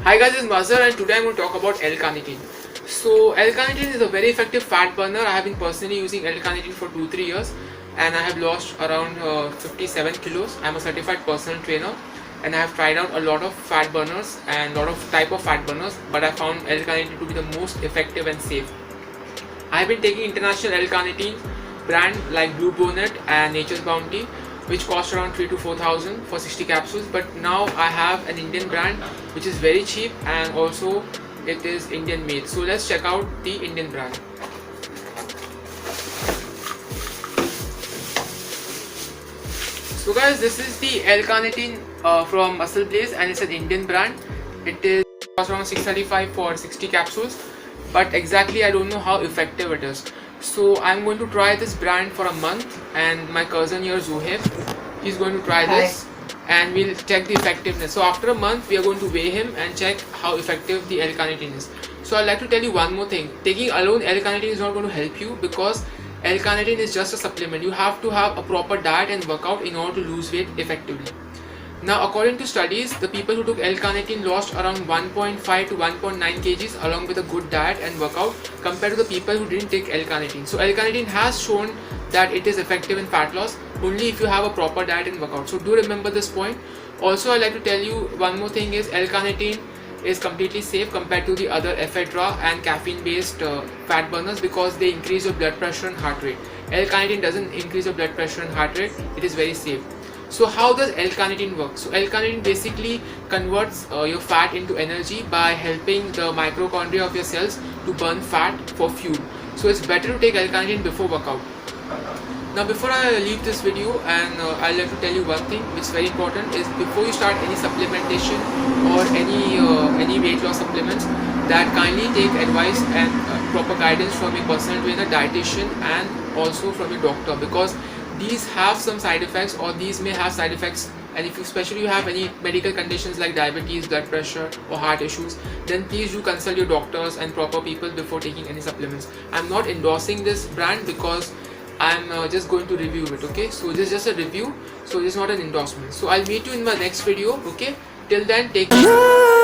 Hi guys, this is Mazhar and today I'm going to talk about L-carnitine. So L-carnitine is a very effective fat burner. I have been personally using L-carnitine for 2-3 years and I have lost around 57 kilos. I'm a certified personal trainer and I have tried out a lot of fat burners and a lot of type of fat burners, but I found L-carnitine to be the most effective and safe. I have been taking international L-carnitine brand like Blue Bonnet and Nature's Bounty, which cost around 3 to 4,000 for 60 capsules, but now I have an Indian brand which is very cheap and also it is Indian made. So let's check out the Indian brand. So guys, this is the L-carnitine from Muscle Blaze and it's an Indian brand. It is cost around 635 for 60 capsules, but exactly I don't know how effective it is. So I'm going to try this brand for a month and my cousin here Zohaib, he's going to try this and we'll check the effectiveness. So after a month we are going to weigh him and check how effective the L-carnitine is. So I'd like to tell you one more thing. Taking alone L-carnitine is not going to help you because L-carnitine is just a supplement. You have to have a proper diet and workout in order to lose weight effectively. Now, according to studies, the people who took L-carnitine lost around 1.5 to 1.9 kgs along with a good diet and workout compared to the people who didn't take L-carnitine. So L-carnitine has shown that it is effective in fat loss only if you have a proper diet and workout. So do remember this point. Also, I'd like to tell you one more thing is L-carnitine is completely safe compared to the other ephedra and caffeine based fat burners because they increase your blood pressure and heart rate. L-carnitine doesn't increase your blood pressure and heart rate. It is very safe. So how does L-carnitine work? So L-carnitine basically converts your fat into energy by helping the mitochondria of your cells to burn fat for fuel. So it's better to take L-carnitine before workout. Now before I leave this video, and I'd like to tell you one thing which is very important is before you start any supplementation or any weight loss supplements, that kindly take advice and proper guidance from your personal trainer, dietitian and also from your doctor, because these have some side effects or these may have side effects, and if you especially have any medical conditions like diabetes, blood pressure or heart issues, then please do consult your doctors and proper people before taking any supplements. I'm not endorsing this brand because I'm just going to review it, okay? So this is just a review, so this is not an endorsement. So I'll meet you in my next video, okay? Till then, take care.